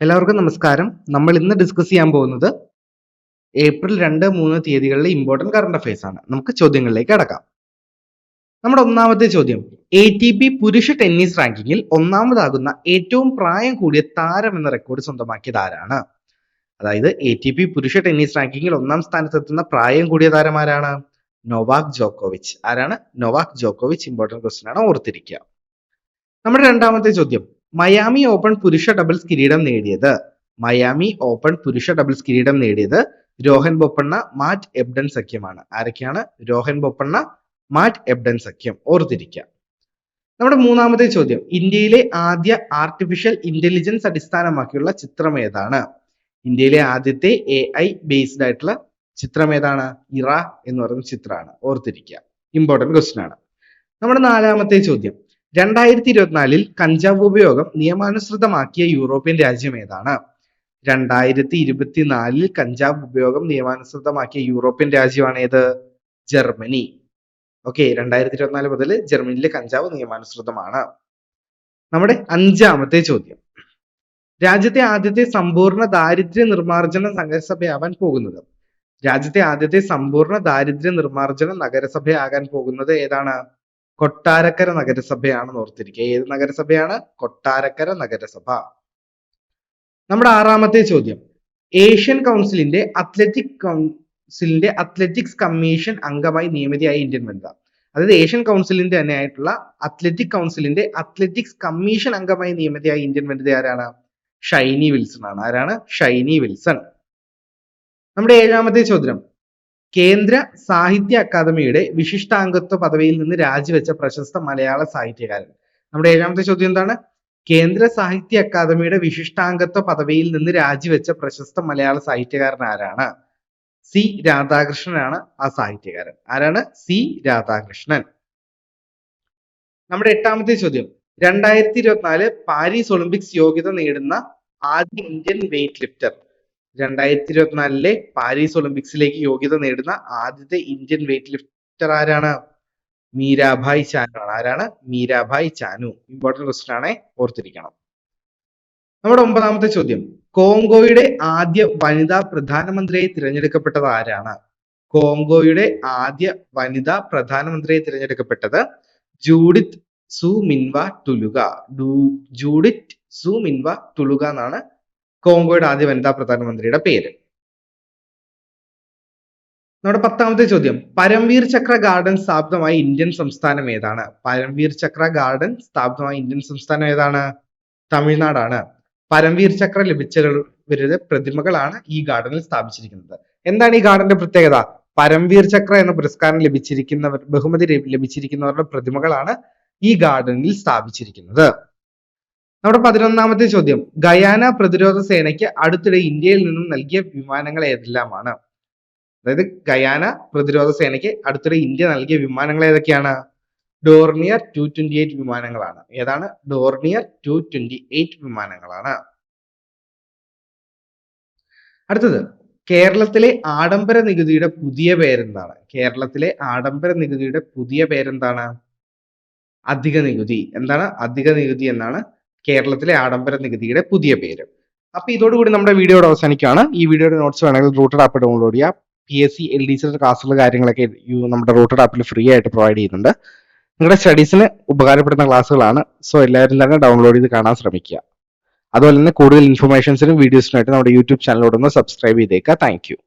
എല്ലാവർക്കും നമസ്കാരം. നമ്മൾ ഇന്ന് ഡിസ്കസ് ചെയ്യാൻ പോകുന്നത് ഏപ്രിൽ 2, 3 തീയതികളിലെ ഇമ്പോർട്ടന്റ് കറണ്ട് അഫയേഴ്സ് ആണ്. നമുക്ക് ചോദ്യങ്ങളിലേക്ക് കടക്കാം. നമ്മുടെ ഒന്നാമത്തെ ചോദ്യം, ATP പുരുഷ ടെന്നീസ് റാങ്കിങ്ങിൽ ഒന്നാമതാകുന്ന ഏറ്റവും പ്രായം കൂടിയ താരം എന്ന റെക്കോർഡ് സ്വന്തമാക്കിയത് ആരാണ്? അതായത് ATP പുരുഷ ടെന്നീസ് റാങ്കിങ്ങിൽ ഒന്നാം സ്ഥാനത്തെത്തുന്ന പ്രായം കൂടിയ താരം ആരാണ്? നൊവാക് ജോക്കോവിച്ച്. ആരാണ്? നൊവാക് ജോക്കോവിച്ച്. ഇമ്പോർട്ടന്റ് ക്വസ്റ്റ്യൻ ആണ്, ഓർത്തിരിക്കുക. നമ്മുടെ രണ്ടാമത്തെ ചോദ്യം, മയാമി ഓപ്പൺ പുരുഷ ഡബിൾസ് കിരീടം നേടിയത് രോഹൻ ബൊപ്പണ്ണ, മാറ്റ് എബ്ഡൻ സഖ്യമാണ്. ആരൊക്കെയാണ്? രോഹൻ ബൊപ്പണ്ണ, മാറ്റ് എബ്ഡൻ സഖ്യം. ഓർത്തിരിക്കുക. നമ്മുടെ മൂന്നാമത്തെ ചോദ്യം, ഇന്ത്യയിലെ ആദ്യ ആർട്ടിഫിഷ്യൽ ഇന്റലിജൻസ് അടിസ്ഥാനമാക്കിയുള്ള ചിത്രം ഏതാണ്? ഇന്ത്യയിലെ ആദ്യത്തെ AI ബേസ്ഡ് ആയിട്ടുള്ള ചിത്രം ഏതാണ്? ഇറ എന്ന് പറയുന്ന ചിത്രമാണ്. ഓർത്തിരിക്കുക. ഇമ്പോർട്ടന്റ് ക്വസ്റ്റ്യൻ ആണ്. നമ്മുടെ നാലാമത്തെ ചോദ്യം, 2024 കഞ്ചാവ് ഉപയോഗം നിയമാനുസൃതമാക്കിയ യൂറോപ്യൻ രാജ്യം ഏതാണ്? 2024 കഞ്ചാവ് ഉപയോഗം നിയമാനുസൃതമാക്കിയ യൂറോപ്യൻ രാജ്യമാണ് ഏത്? ജർമ്മനി. ഓക്കെ, 2024 മുതൽ ജർമ്മനിയിൽ കഞ്ചാവ് നിയമാനുസൃതമാണ്. നമ്മുടെ അഞ്ചാമത്തെ ചോദ്യം, രാജ്യത്തെ ആദ്യത്തെ സമ്പൂർണ്ണ ദാരിദ്ര്യ നിർമ്മാർജ്ജന നഗരസഭയാവാൻ പോകുന്നത് ഏതാണ്? കൊട്ടാരക്കര നഗരസഭയാണെന്ന് ഓർത്തിരിക്കുക. ഏത് നഗരസഭയാണ്? കൊട്ടാരക്കര നഗരസഭ. നമ്മുടെ ആറാമത്തെ ചോദ്യം, ഏഷ്യൻ കൗൺസിലിന്റെ അത്ലറ്റിക്സ് കമ്മീഷൻ അംഗമായി നിയമിതയായ ഇന്ത്യൻ വനിത. അതായത് ഏഷ്യൻ കൗൺസിലിന്റെ തന്നെ ആയിട്ടുള്ള അത്ലറ്റിക് കൗൺസിലിന്റെ അത്ലറ്റിക്സ് കമ്മീഷൻ അംഗമായി നിയമിതയായ ഇന്ത്യൻ വനിത ആരാണ്? ഷൈനി വിൽസൺ ആണ്. ആരാണ്? ഷൈനി വിൽസൺ. നമ്മുടെ ഏഴാമത്തെ ചോദ്യം, കേന്ദ്ര സാഹിത്യ അക്കാദമിയുടെ വിശിഷ്ടാംഗത്വ പദവിയിൽ നിന്ന് രാജിവെച്ച പ്രശസ്ത മലയാള സാഹിത്യകാരൻ. നമ്മുടെ ഏഴാമത്തെ ചോദ്യം എന്താണ്? കേന്ദ്ര സാഹിത്യ അക്കാദമിയുടെ വിശിഷ്ടാംഗത്വ പദവിയിൽ നിന്ന് രാജിവെച്ച പ്രശസ്ത മലയാള സാഹിത്യകാരൻ ആരാണ്? സി രാധാകൃഷ്ണനാണ് ആ സാഹിത്യകാരൻ. ആരാണ്? സി രാധാകൃഷ്ണൻ. നമ്മുടെ എട്ടാമത്തെ ചോദ്യം, 2024 പാരീസ് ഒളിമ്പിക്സ് യോഗ്യത നേടുന്ന ആദ്യ ഇന്ത്യൻ വെയിറ്റ് ലിഫ്റ്റർ. 2024 പാരീസ് ഒളിമ്പിക്സിലേക്ക് യോഗ്യത നേടുന്ന ആദ്യത്തെ ഇന്ത്യൻ വെയിറ്റ് ലിഫ്റ്റർ ആരാണ്? മീരാഭായ് ചാനു ആണ്. ആരാണ്? മീരാഭായ് ചാനു. ഇമ്പോർട്ടന്റ് ക്വസ്റ്റ്യൻ ആണ്, ഓർത്തിരിക്കണം. നമ്മുടെ ഒമ്പതാമത്തെ ചോദ്യം, കോങ്കോയുടെ ആദ്യ വനിതാ പ്രധാനമന്ത്രിയായി തിരഞ്ഞെടുക്കപ്പെട്ടത് ആരാണ്? കോങ്കോയുടെ ആദ്യ വനിതാ പ്രധാനമന്ത്രിയായി തിരഞ്ഞെടുക്കപ്പെട്ടത് ജൂഡിത്ത് സുമിൻവ ടുലുഗ എന്നാണ് കോങ്കോയുടെ ആദ്യ വനിതാ പ്രധാനമന്ത്രിയുടെ പേര്. നമ്മുടെ പത്താമത്തെ ചോദ്യം, പരംവീർ ചക്ര ഗാർഡൻ സ്ഥാപിതമായ ഇന്ത്യൻ സംസ്ഥാനം ഏതാണ്? തമിഴ്നാടാണ്. പരംവീർ ചക്ര ലഭിച്ചവരുടെ പ്രതിമകളാണ് ഈ ഗാർഡനിൽ സ്ഥാപിച്ചിരിക്കുന്നത്. എന്താണ് ഈ ഗാർഡന്റെ പ്രത്യേകത? പരംവീർ ചക്ര എന്ന പുരസ്കാരം ബഹുമതി ലഭിച്ചിരിക്കുന്നവരുടെ പ്രതിമകളാണ് ഈ ഗാർഡനിൽ സ്ഥാപിച്ചിരിക്കുന്നത്. നമ്മുടെ 11ാമത്തെ ചോദ്യം, ഗയാന പ്രതിരോധ സേനയ്ക്ക് അടുത്തിടെ ഇന്ത്യയിൽ നിന്നും നൽകിയ വിമാനങ്ങൾ ഏതെല്ലാമാണ്? അതായത് ഗയാന പ്രതിരോധ സേനയ്ക്ക് അടുത്തിടെ ഇന്ത്യ നൽകിയ വിമാനങ്ങൾ ഏതൊക്കെയാണ്? ഡോർണിയർ 228 വിമാനങ്ങളാണ്. ഏതാണ്? ഡോർണിയർ 228 വിമാനങ്ങളാണ്. അടുത്തത്, കേരളത്തിലെ ആഡംബര നികുതിയുടെ പുതിയ പേരെന്താണ്? അധിക നികുതി. എന്താണ്? അധിക നികുതി എന്നാണ് കേരളത്തിലെ ആഡംബര നികുതിയുടെ പുതിയ പേര്. അപ്പൊ ഇതോടുകൂടി നമ്മുടെ വീഡിയോയുടെ അവസാനിക്കുകയാണ്. ഈ വീഡിയോയുടെ നോട്ട്സ് വേണമെങ്കിൽ റൂട്ടഡ് ആപ്പ് ഡൗൺലോഡ് ചെയ്യുക. PSC LDC ക്ലാസ്സുകൾ കാര്യങ്ങളൊക്കെ നമ്മുടെ റൂട്ടഡ് ആപ്പിൽ ഫ്രീ ആയിട്ട് പ്രൊവൈഡ് ചെയ്യുന്നുണ്ട്. നിങ്ങളുടെ സ്റ്റഡീസിന് ഉപകാരപ്പെടുന്ന ക്ലാസ്സുകളാണ്. സോ എല്ലാവരും തന്നെ ഡൗൺലോഡ് ചെയ്ത് കാണാൻ ശ്രമിക്കുക. അതുപോലെ തന്നെ കൂടുതൽ ഇൻഫർമേഷൻസിനും വീഡിയോസിനായിട്ട് നമ്മുടെ യൂട്യൂബ് ചാനലിലൂടെ ഒന്ന് സബ്സ്ക്രൈബ് ചെയ്തേക്കുക. Thank you.